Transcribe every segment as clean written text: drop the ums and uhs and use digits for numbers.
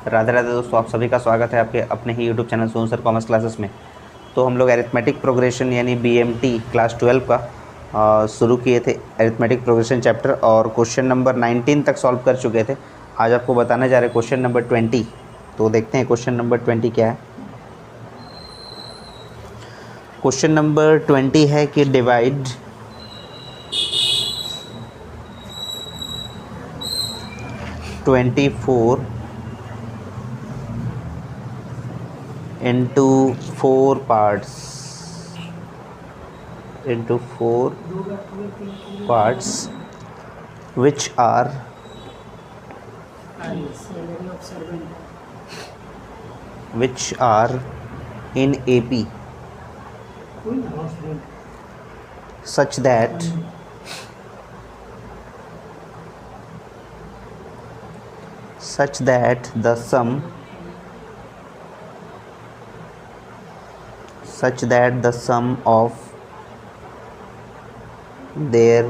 राधे राधे दोस्तों, आप सभी का स्वागत है आपके अपने ही YouTube channel Sonu sir commerce classes में। तो हम लोग अरिथमेटिक प्रोग्रेशन यानी बीएमटी क्लास 12 का शुरू किए थे। अरिथमेटिक प्रोग्रेशन चैप्टर और क्वेश्चन नंबर 19 तक सॉल्व कर चुके थे। आज आपको बताने जा रहे हैं क्वेश्चन नंबर 20। तो देखते हैं क्वेश्चन नंबर 20 क्या है। क्वेश्चन नंबर 20 है कि divide 24 into 4 parts which are in AP such that the sum of their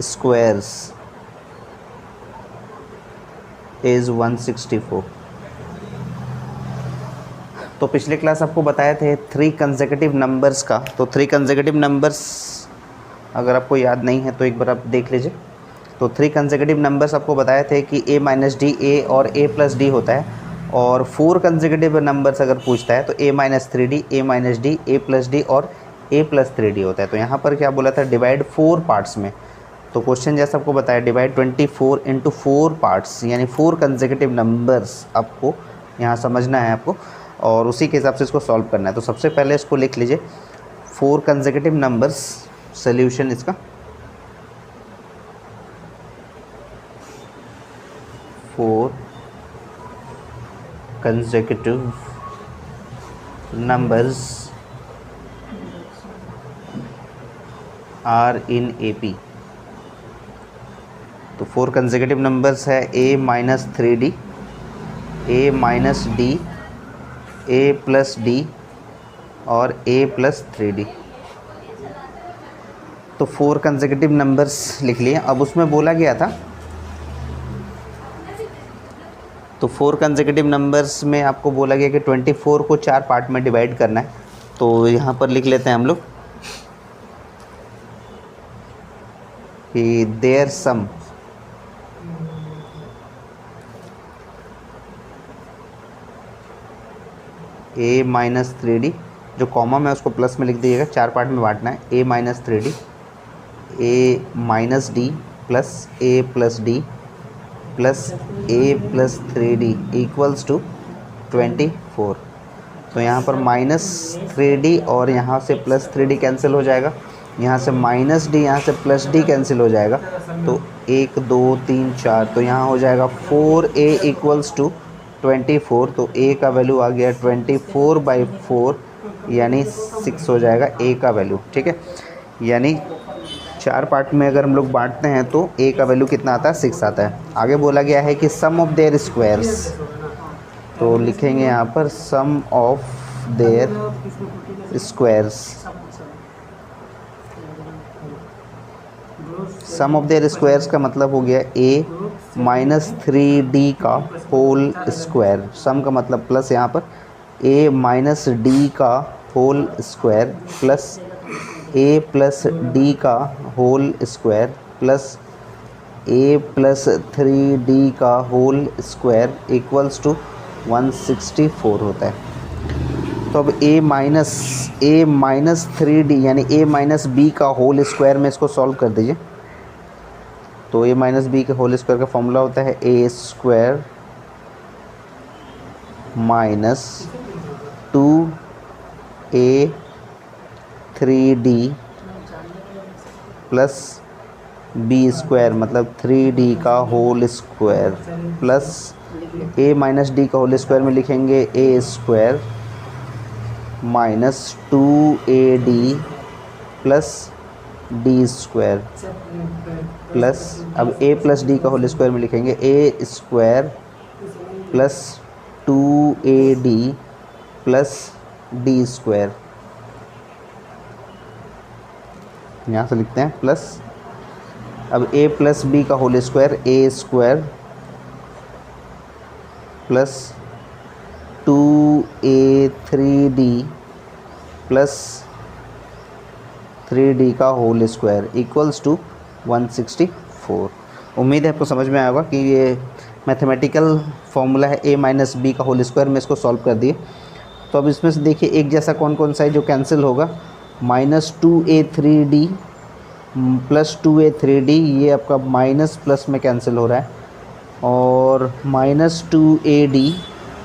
squares is 164। तो पिछले क्लास आपको बताए थे 3 कंसेक्यूटिव नंबर्स का। तो 3 कंसेक्यूटिव नंबर्स अगर आपको याद नहीं है तो एक बार आप देख लीजिए। तो 3 कंसेक्यूटिव नंबर्स आपको बताए थे कि a माइनस डी ए और a प्लस डी होता है, और 4 कंसेक्यूटिव नंबर्स अगर पूछता है तो a minus 3d, a minus D, a plus D और a प्लस 3d होता है। तो यहाँ पर क्या बोला था, डिवाइड 4 पार्ट्स में। तो क्वेश्चन जैसा आपको बताया डिवाइड 24 इंटू 4 पार्ट्स यानी 4 कंसेक्यूटिव नंबर्स आपको यहाँ समझना है आपको, और उसी के हिसाब से इसको सॉल्व करना है। तो सबसे पहले इसको लिख लीजिए 4 कंसेक्यूटिव नंबर्स, सोल्यूशन इसका 4 consecutive numbers are in AP। तो 4 consecutive numbers है a minus 3d, a minus D, a plus D और a प्लस 3d। तो 4 consecutive numbers लिख लिए। अब उसमें बोला गया था, तो 4 कंसेक्यूटिव नंबर्स में आपको बोला गया कि 24 को 4 पार्ट में डिवाइड करना है। तो यहाँ पर लिख लेते हैं हम लोग कि there some a minus 3d, जो कॉमा में उसको प्लस में लिख दीजिएगा, 4 पार्ट में बांटना है। a minus 3d, a minus d plus a plus d plus a plus 3d equals to 24। तो यहाँ पर माइनस 3d और यहाँ से प्लस 3d कैंसिल हो जाएगा, यहाँ से माइनस डी, यहाँ से प्लस डी कैंसिल हो जाएगा। तो 1 2 3 4, तो यहाँ हो जाएगा 4a इक्वल्स टू 24। तो a का वैल्यू आ गया 24/4 यानी 6 हो जाएगा a का वैल्यू। ठीक है, यानी 4 पार्ट में अगर हम लोग बांटते हैं तो a का वैल्यू कितना आता है, 6 आता है। आगे बोला गया है कि सम ऑफ देयर स्क्वायर्स, तो लिखेंगे यहाँ पर sum of their squares. Sum of their squares का मतलब हो गया a माइनस 3d का होल स्क्वायर। सम का मतलब प्लस, यहाँ पर a माइनस डी का whole square plus a plus D का whole square plus a plus 3d का होल स्क्वायर इक्वल्स टू 164 होता है। तो अब a माइनस 3d यानी a माइनस बी का होल स्क्वायर में इसको सॉल्व कर दीजिए। तो a माइनस बी के होल स्क्वायर का फॉर्मूला होता है a square minus 2a 3d plus b square मतलब 3d का whole square plus a minus D का होल स्क्वायर में लिखेंगे a square minus 2ad plus d square plus, अब a प्लस डी का होल स्क्वायर में लिखेंगे a square plus 2ad plus d square. यहाँ से लिखते हैं प्लस, अब a प्लस बी का whole square, A square plus 2a3d plus 3d का होल स्क्वायर इक्वल्स टू 164। उम्मीद है आपको समझ में आएगा कि ये मैथमेटिकल फॉर्मूला है a माइनस बी का होल स्क्वायर में इसको सॉल्व कर दिए। तो अब इसमें से देखिए एक जैसा कौन कौन सा है जो कैंसिल होगा। -2a3d प्लस 2a3d ये आपका माइनस प्लस में कैंसिल हो रहा है, और -2ad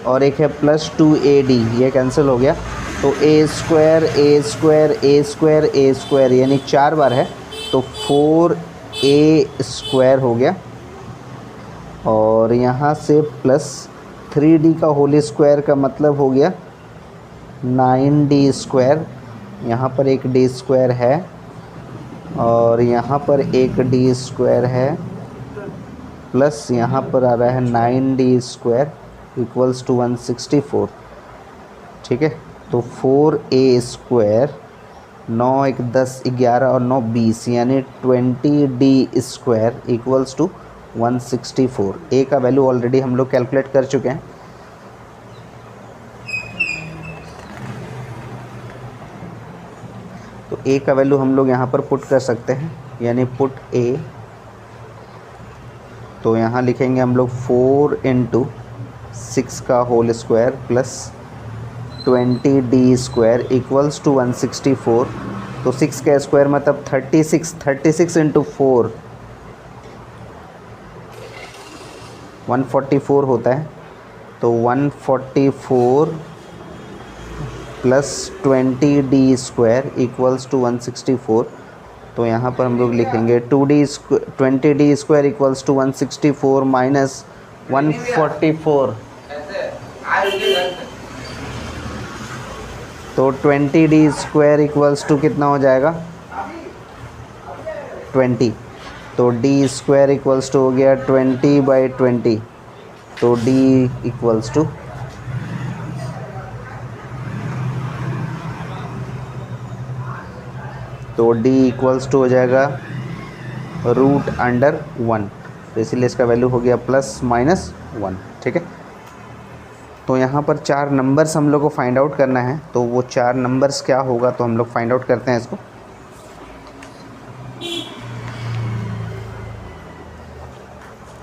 और एक है +2ad ये कैंसिल हो गया। तो a square a square a square a square यानी 4 बार है तो 4a स्क्वायर हो गया, और यहाँ से प्लस 3d का होल स्क्वायर का मतलब हो गया 9d स्क्वायर। यहाँ पर एक d स्क्वायर है और यहाँ पर एक d स्क्वायर है, प्लस यहाँ पर आ रहा है 9d स्क्वायर इक्वल्स टू 164। ठीक है, तो 4a स्क्वायर 9 1 10 11 और 9 20 यानी 20d square equals to 164। a का वैल्यू ऑलरेडी हम लोग कैलकुलेट कर चुके हैं। तो a का वैल्यू हम लोग यहाँ पर पुट कर सकते हैं, यानी पुट a। तो यहाँ लिखेंगे हम लोग 4 × 6 का whole square plus 20d square equals to 164। तो 6 का स्क्वायर मतलब 36 × 4 144 होता है। तो 144 plus 20d square equals to 164। तो यहाँ पर हम लोग लिखेंगे 20d square equals to 164 minus 144। तो 20d स्क्वायर इक्वल्स टू कितना हो जाएगा 20। तो d स्क्वायर इक्वल्स टू हो गया 20/20। तो d equals to d equals to हो जाएगा √1। तो इसीलिए इसका वैल्यू हो गया +-1। ठीक है, तो यहाँ पर 4 नंबर्स हम लोग को फाइंड आउट करना है। तो वो 4 नंबर्स क्या होगा तो हम लोग फाइंड आउट करते हैं इसको।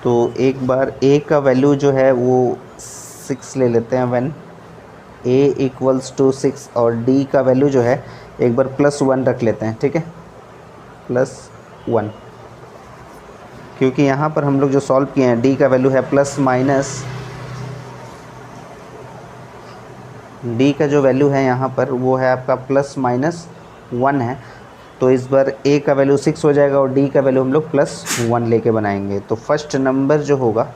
तो एक बार a का वैल्यू जो है वो 6 ले लेते हैं व्हेन a इक्वल्स टू 6, और d का वैल्यू जो है एक बार +1 रख लेते हैं। ठीक है, +1, क्योंकि यहाँ पर हम लोग जो सॉल्व किए हैं d का वैल्यू है प्लस माइनस, d का जो वैल्यू है यहाँ पर वो है आपका +-1 है। तो इस बार a का वैल्यू 6 हो जाएगा और d का वैल्यू हम लोग +1 लेके बनाएंगे। तो फर्स्ट नंबर जो होगा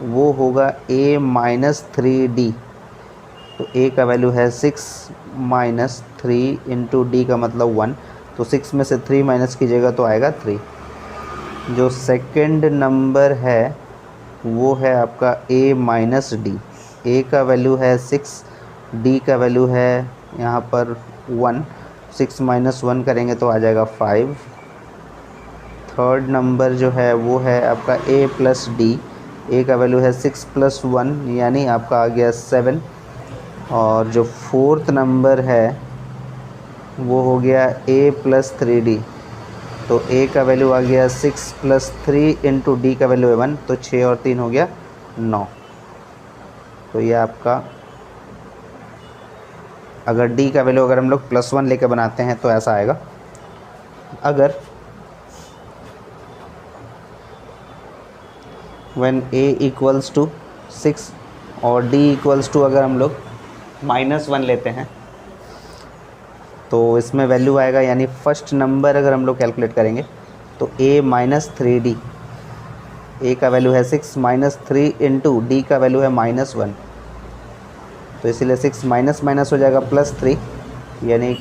वो होगा a - 3d। तो a का वैल्यू है 6 - 3 × d का मतलब 1। तो 6 में से 3 माइनस कीजिएगा तो आएगा 3। जो सेकंड नंबर है वो है आपका a - d। a का वैल्यू है 6, d का वैल्यू है यहाँ पर 1। 6 - 1 करेंगे तो आ जाएगा 5। थर्ड नंबर जो है वो है आपका a + d। a का वैल्यू है 6 + 1 यानी आपका आ गया 7। और जो फोर्थ नंबर है वो हो गया a + 3d। तो a का वैल्यू आ गया 6 + 3 × d का वैल्यू है 1। तो 6 और 3 हो गया 9। तो ये आपका, अगर d का वैल्यू अगर हम लोग +1 लेकर बनाते हैं तो ऐसा आएगा। अगर when a इक्वल्स टू 6 और d इक्वल्स टू अगर हम लोग -1 लेते हैं तो इसमें वैल्यू आएगा, यानी फर्स्ट नंबर अगर हम लोग कैलकुलेट करेंगे तो a - 3d। a का वैल्यू है 6 - 3 × d का वैल्यू है -1। तो इसीलिए 6 माइनस माइनस हो जाएगा +3, यानी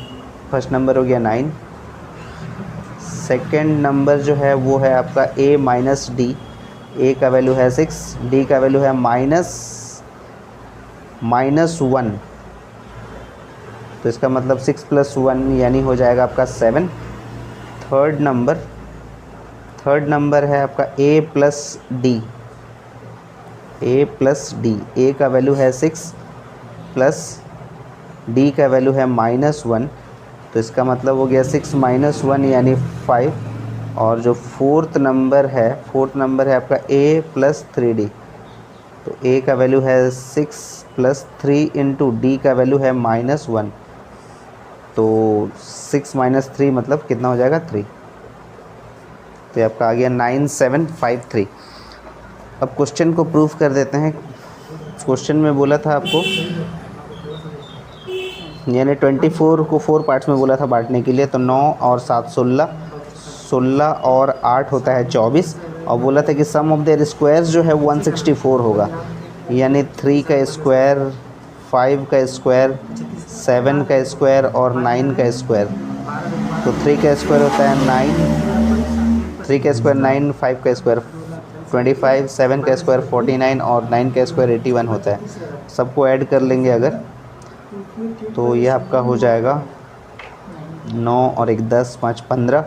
फर्स्ट नंबर हो गया 9। सेकंड नंबर जो है वो है आपका a - d। a का वैल्यू है 6, d का वैल्यू है -1। तो इसका मतलब 6 + 1 यानी हो जाएगा आपका 7। थर्ड नंबर है आपका a + d। A plus D, A का वैल्यू है 6 प्लस डी का वैल्यू है -1, तो इसका मतलब हो गया 6 - 1 यानी 5। और जो फोर्थ नंबर है आपका ए प्लस 3d, तो ए का वैल्यू है 6 प्लस 3 इंटू डी का वैल्यू है -1, तो 6 - 3 मतलब कितना हो जाएगा 3, तो ये आपका आ गया 9753। अब क्वेश्चन को प्रूफ कर देते हैं। क्वेश्चन में बोला था आपको, यानी 24 को 4 पार्ट्स में बोला था बांटने के लिए, तो 9 और 7 16, 16 और 8 होता है 24, और बोला था कि सम ऑफ देयर स्क्वायर्स जो है 164 होगा, यानी 3 का स्क्वायर, 5 का स्क्वायर, 7 का स्क्वायर और 9 का स्क्वायर। तो 3 का स्क्वायर होता है 9, 3 का स्क्वायर 9, 5 का स्क्वायर 25, 7 का स्क्वायर 49 और 9 का स्क्वायर 81 होता है। सबको ऐड कर लेंगे अगर, तो यह आपका हो जाएगा 9 और 1 10, 5 15,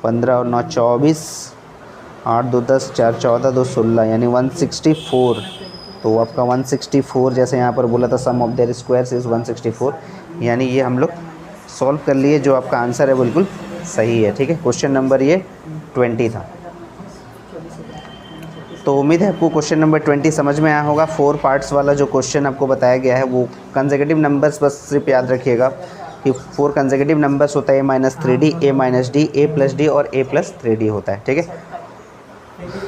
15 और 9 24, 8 2 10, 4 14, 2 16, यानी 164। तो आपका 164 जैसे यहाँ पर बोला था सम ऑफ देयर स्क्वायर्स इज़ 164, यानी ये हम लोग सॉल्व कर लिए। जो आपका आंसर है बिल्कुल सही है। ठीक है, क्वेश्चन नंबर ये 20 था। तो उम्मीद है आपको क्वेश्चन नंबर 20 समझ में आया होगा। 4 पार्ट्स वाला जो क्वेश्चन आपको बताया गया है वो कंसेक्यूटिव नंबर्स बस सिर्फ याद रखिएगा कि 4 कंसेक्यूटिव नंबर्स होता है a-3d, a-d, a+d और a+3d होता है। ठीक है,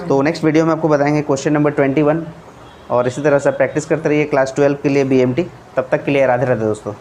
तो नेक्स्ट वीडियो में आपको बताएंगे क्वेश्चन नंबर 21, और इसी तरह से प्रैक्टिस करते रहिए क्लास 12 के लिए BMT। तब तक के लिए राधे राधे दोस्तों।